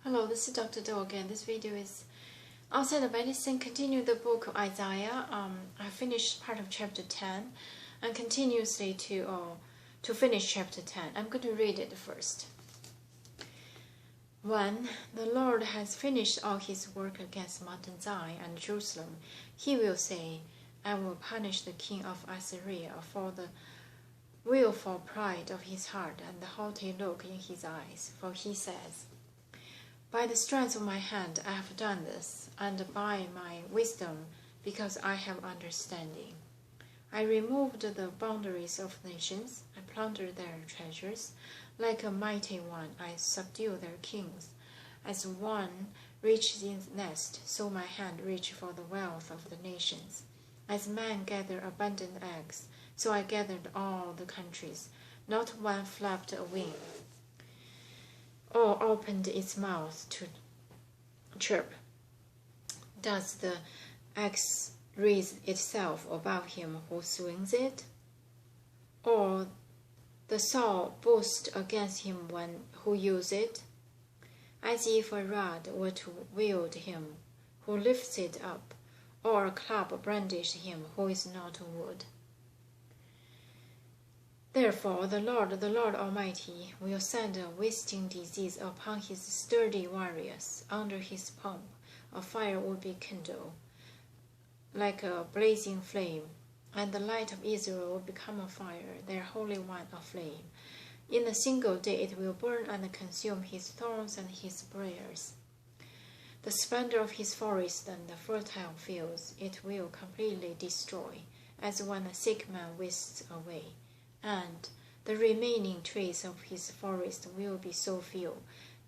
Hello, this is Dr. Do again. This video is outside of medicine. Continue the book of Isaiah. I finished part of chapter 10 and continuously to finish chapter 10. I'm going to read it first. When the Lord has finished all his work against Mount Zion and Jerusalem, he will say, I will punish the king of Assyria for the willful pride of his heart and the haughty look in his eyes. For he says, by the strength of my hand I have done this, and by my wisdom, because I have understanding. I removed the boundaries of nations, I plundered their treasures. Like a mighty one, I subdued their kings. As one reaches in the nest, so my hand reached for the wealth of the nations. As men gather abundant eggs, so I gathered all the countries. Not one flapped a wing, or opened its mouth to chirp. Does the axe raise itself above him who swings it? Or the saw boast against him who uses it? As if a rod were to wield him who lifts it up, or a club brandish him who is not wood. Therefore the Lord Almighty, will send a wasting disease upon his sturdy warriors. Under his pomp a fire will be kindled, like a blazing flame, and the light of Israel will become a fire, their Holy One a flame. In a single day it will burn and consume his thorns and his briars. The splendor of his forest and the fertile fields it will completely destroy, as when a sick man whisks away. And the remaining trees of his forest will be so few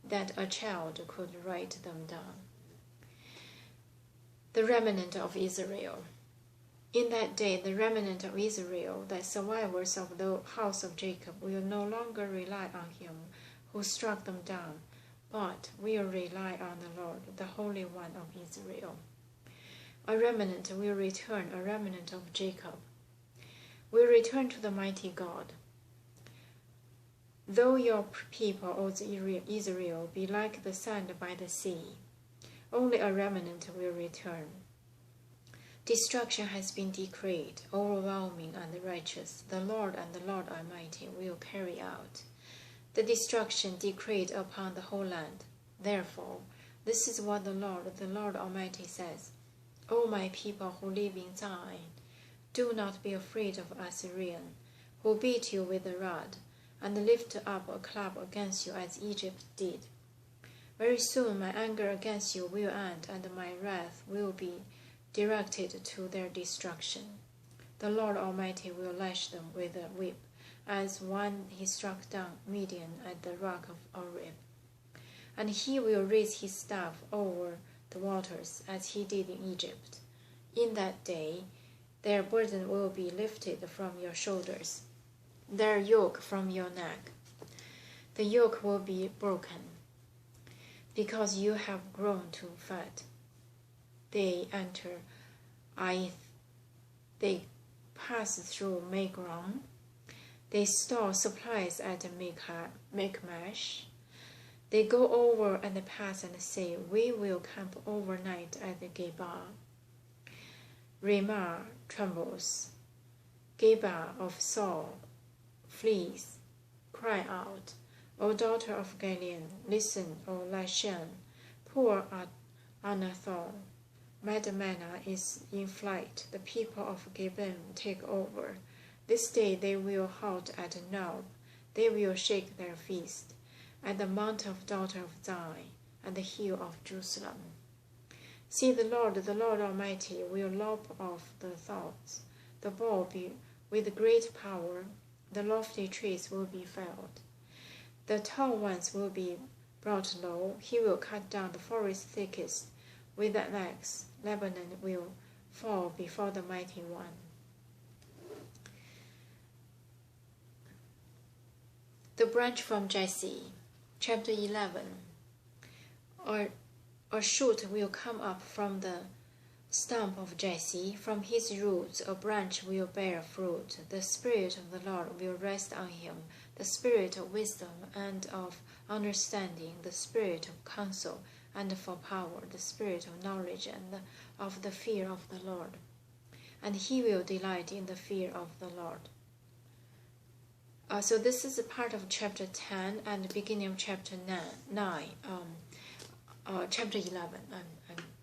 that a child could write them down. The remnant of Israel. In that day, the remnant of Israel, the survivors of the house of Jacob, will no longer rely on him who struck them down, but will rely on the Lord, the Holy One of Israel. A remnant will return, a remnant of Jacob will return to the mighty God. Though your people, O Israel, be like the sand by the sea, only a remnant will return. Destruction has been decreed, overwhelming and righteous. The Lord and the Lord Almighty will carry out the destruction decreed upon the whole land. Therefore, this is what the Lord Almighty says, O my people who live in Zion, do not be afraid of Assyrian, who beat you with a rod, and lift up a club against you as Egypt did. Very soon my anger against you will end, and my wrath will be directed to their destruction. The Lord Almighty will lash them with a whip, as when he struck down Midian at the rock of Oreb. And he will raise his staff over the waters, as he did in Egypt. In that day, their burden will be lifted from your shoulders, their yoke from your neck. The yoke will be broken, because you have grown too fat. They enter they pass through Migron. They store supplies at Michmash. They go over and pass and say, we will camp overnight at Geba. Ramah trembles, Geba of Saul flees. Cry out, O daughter of Gilead, listen, O Lashan, poor Anathoth. Madmannah is in flight, the people of Gibeon take over. This day they will halt at Nob, they will shake their fist at the mount of daughter of Zion, and the hill of Jerusalem. See, the Lord Almighty will lop off the thoughts, the bow with great power, the lofty trees will be felled. The tall ones will be brought low, he will cut down the forest thickest with an axe. Lebanon will fall before the mighty one. The branch from Jesse, chapter 11. A shoot will come up from the stump of Jesse, from his roots a branch will bear fruit. The Spirit of the Lord will rest on him, the Spirit of wisdom and of understanding, the Spirit of counsel and for power, the Spirit of knowledge and of the fear of the Lord. And he will delight in the fear of the Lord. So this is a part of chapter 10 and the beginning of chapter 9, chapter 11. I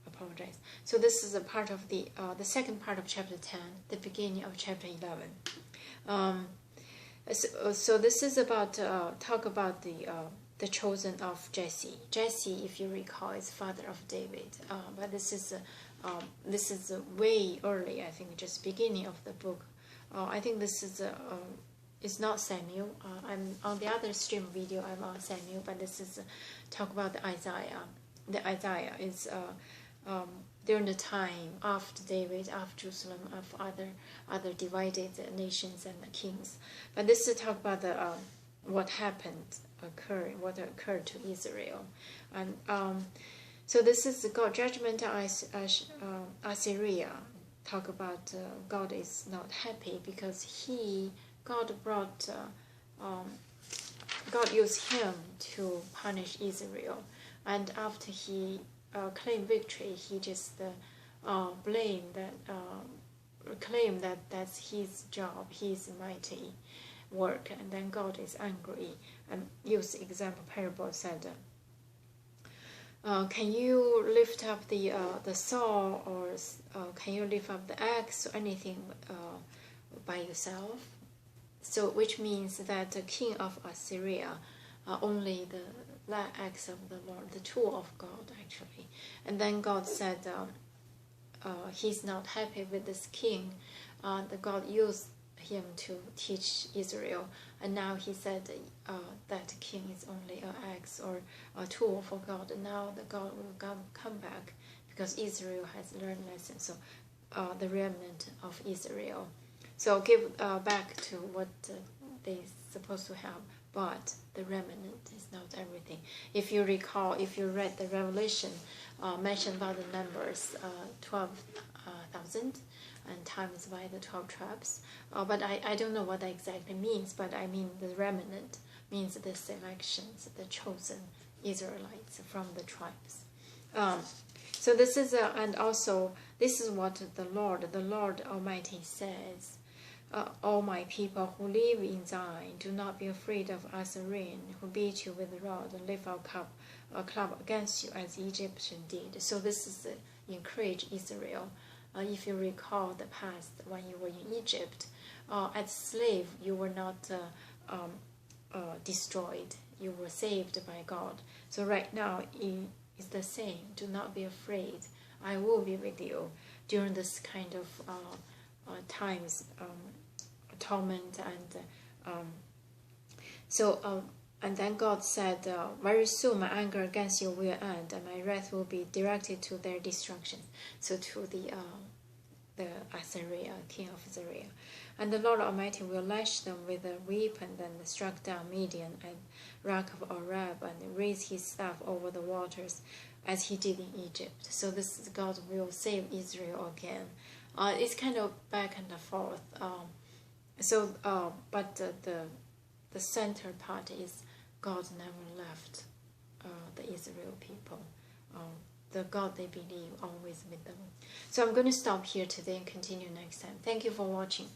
apologize. So this is a part of the second part of chapter 10, the beginning of chapter 11. So this is about talk about the chosen of Jesse. Jesse, if you recall, is father of David. But this is way early. I think just beginning of the book. I think this is it's not Samuel. I'm on the other stream video. I'm on Samuel, but this is talk about the Isaiah. The Isaiah is during the time after David, after Jerusalem, of other divided nations and kings. But this is talk about the what occurred to Israel, and so this is God judgment Assyria. Talk about God is not happy because God used him to punish Israel, and after he claimed victory, he just claimed that that's his job, his mighty work, and then God is angry and used example parable said, can you lift up the saw, or can you lift up the axe or anything by yourself? So which means that the king of Assyria only the axe of the Lord, the tool of God actually. And then God said he's not happy with this king. The God used him to teach Israel, and now he said that king is only an axe or a tool for God. And now the God will come back because Israel has learned lesson. So the remnant of Israel. So give back to what they're supposed to have, but the remnant is not everything. If you recall, if you read the Revelation, mentioned about the numbers 12,000 and times by the 12 tribes. But I don't know what that exactly means, but I mean the remnant means the selections, the chosen Israelites from the tribes. So this is, and also this is what the Lord Almighty says. All my people who live in Zion, do not be afraid of Assyrian who beat you with a rod and lift a club against you as the Egyptian did. So this is encourage Israel. If you recall the past, when you were in Egypt, as slave, you were not destroyed. You were saved by God. So right now, it's the same. Do not be afraid. I will be with you during this kind of times, torment and and then God said, very soon my anger against you will end, and my wrath will be directed to their destruction. So to the Assyria, king of Assyria. And the Lord Almighty will lash them with a whip, and then struck down Midian and Rock of Arab, and raise his staff over the waters, as he did in Egypt. So this is God will save Israel again. It's kind of back and forth. But the center part is God never left the Israel people. The God they believe always with them. So I'm going to stop here today and continue next time. Thank you for watching.